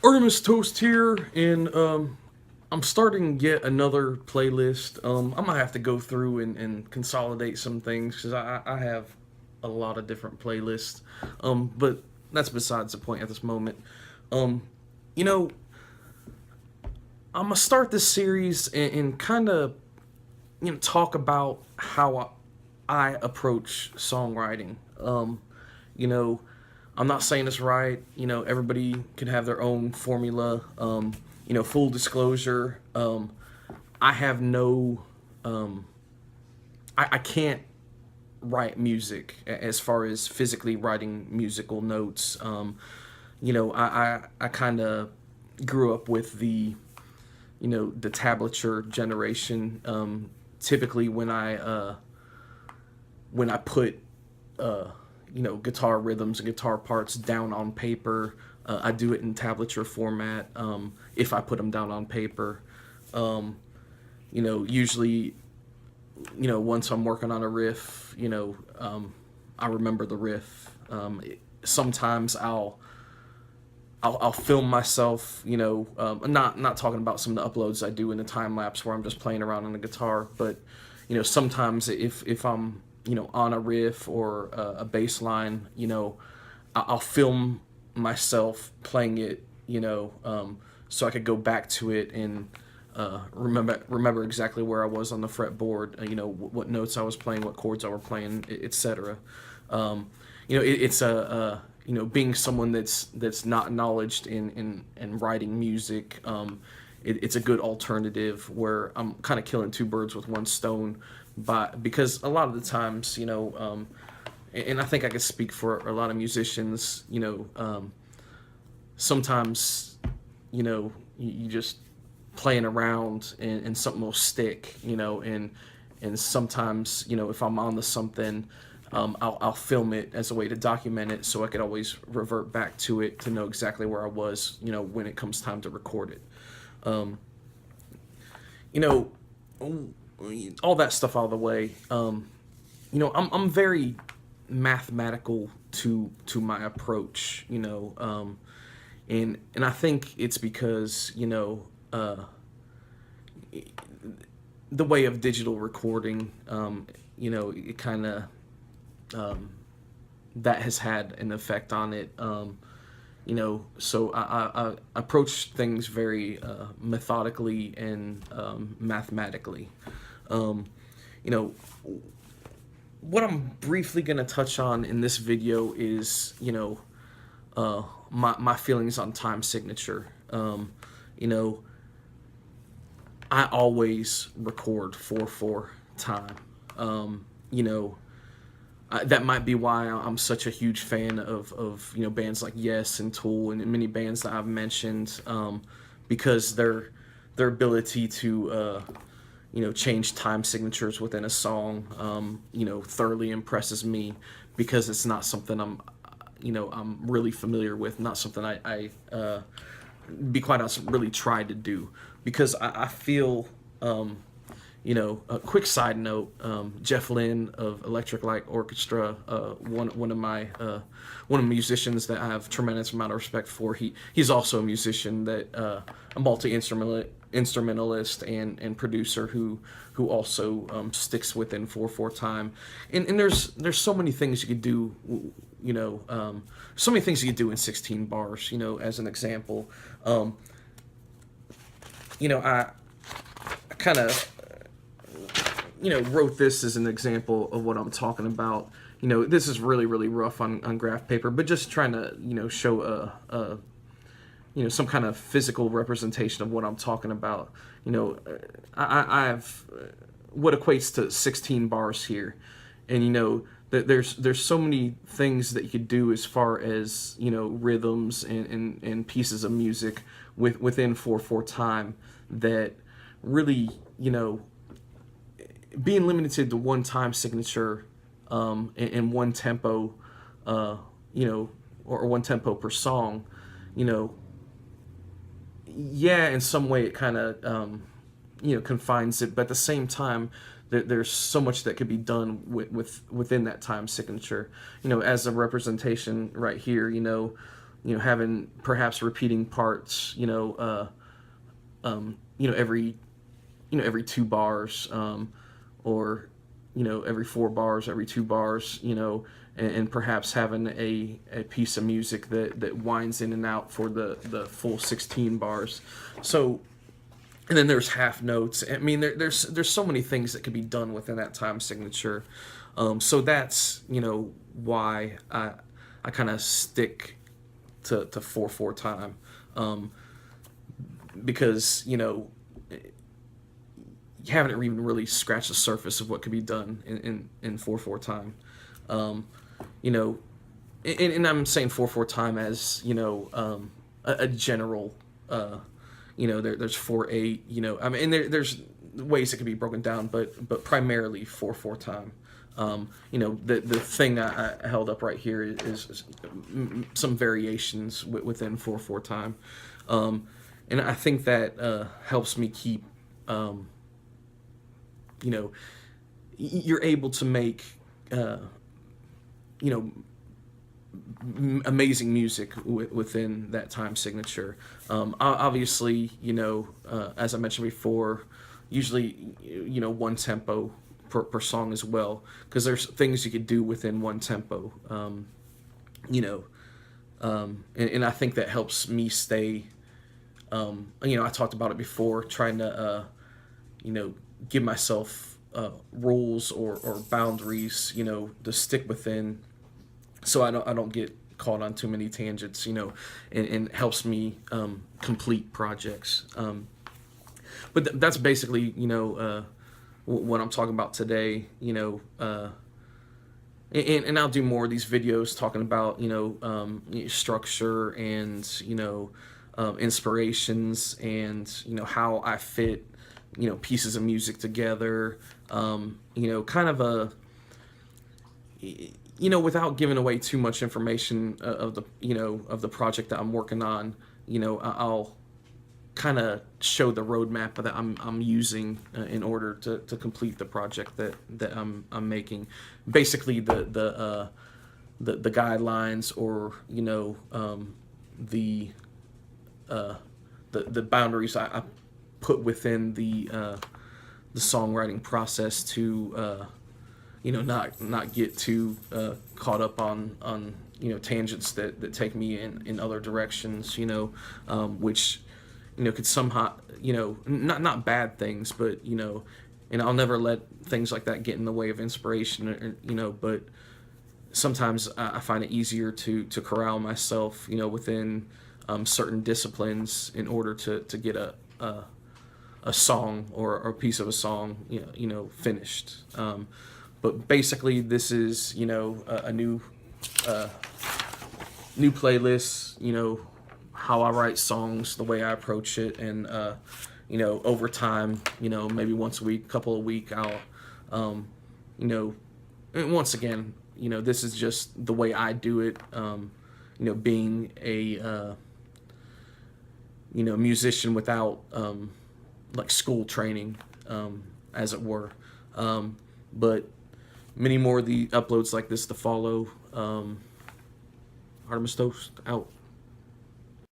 Artemus Toast here, and I'm starting yet another playlist. I might have to go through and consolidate some things because I have a lot of different playlists. But that's besides the point at this moment. Um, you know, I'm gonna start this series and kind of talk about how I approach songwriting. You know, I'm not saying it's right. Everybody can have their own formula. Full disclosure, I have no, I can't write music as far as physically writing musical notes. I kind of grew up with the tablature generation. Typically, when I put guitar rhythms and guitar parts down on paper. I do it in tablature format if I put them down on paper. Usually, once I'm working on a riff, I remember the riff. Sometimes I'll film myself, not talking about some of the uploads I do in the time lapse where I'm just playing around on the guitar, but sometimes if I'm on a riff or a bass line, I'll film myself playing it, so I could go back to it and remember exactly where I was on the fretboard, what notes I was playing, what chords I were playing, etc. It's being someone that's not knowledged in writing music. It's a good alternative where I'm kind of killing two birds with one stone, because a lot of the times, and I think I could speak for a lot of musicians, sometimes, you just playing around and something will stick, and sometimes, if I'm on to something, I'll film it as a way to document it so I could always revert back to it to know exactly where I was, when it comes time to record it. Um, you know, all that stuff out of the way. I'm very mathematical to my approach. And I think it's because the way of digital recording. It kind of that has had an effect on it. So I approach things very methodically and mathematically. Um, you know, what I'm briefly going to touch on in this video is, my feelings on time signature. You know, I always record 4/4 time. Um, you know, that might be why I'm such a huge fan of bands like Yes and Tool and many bands that I've mentioned, because their ability to change time signatures within a song thoroughly impresses me, because it's not something I'm really familiar with, not something I be quite honest really tried to do, because I feel a quick side note: Jeff Lynne of Electric Light Orchestra, one of the musicians that I have tremendous amount of respect for. He's also a musician that a multi instrumentalist and producer who also sticks within 4/4 time. And there's so many things you could do. So many things you could do in 16 bars. As an example, I kind of wrote this as an example of what I'm talking about. This is really, really rough on graph paper, but just trying to, show some kind of physical representation of what I'm talking about. I have what equates to 16 bars here, and there's so many things that you could do as far as rhythms and pieces of music within 4/4 time that really being limited to one time signature, and one tempo, or one tempo per song, you know, yeah, in some way it kind of confines it, but at the same time, there's so much that could be done within that time signature. As a representation right here, having perhaps repeating parts, every, every 2 bars, or, every 4 bars, every 2 bars, and perhaps having a piece of music that winds in and out for the full 16 bars. So, and then there's half notes. I mean, there's so many things that could be done within that time signature. So that's, why I kind of stick to 4/4 time, because you haven't even really scratched the surface of what could be done in 4/4 time. You know, and I'm saying 4/4 time as a general. There's 4/8. I mean, and there's ways it can be broken down, but primarily 4/4 time. The thing I held up right here is some variations within 4/4 time, and I think that helps me keep. You're able to make amazing music within that time signature. Obviously, as I mentioned before, usually one tempo per song as well, because there's things you could do within one tempo. And I think that helps me stay. I talked about it before, trying to give myself rules or boundaries, to stick within, so I don't get caught on too many tangents, and helps me complete projects. But that's basically, what I'm talking about today, and I'll do more of these videos talking about, structure and, inspirations and, how I fit, pieces of music together, kind of without giving away too much information of the project that I'm working on. I'll kind of show the roadmap that I'm using in order to complete the project that I'm making. Basically, the guidelines, or the boundaries I put within the songwriting process to not get too caught up on tangents that take me in other directions, which could somehow, not bad things, but and I'll never let things like that get in the way of inspiration, but sometimes I find it easier to corral myself, within certain disciplines in order to get a song or a piece of a song, finished. But basically, this is a new playlist. How I write songs, the way I approach it, and over time, maybe once a week, couple a week, I'll and once again, this is just the way I do it. Being a musician without like school training, as it were. But many more of the uploads like this to follow. Artemus Toast out.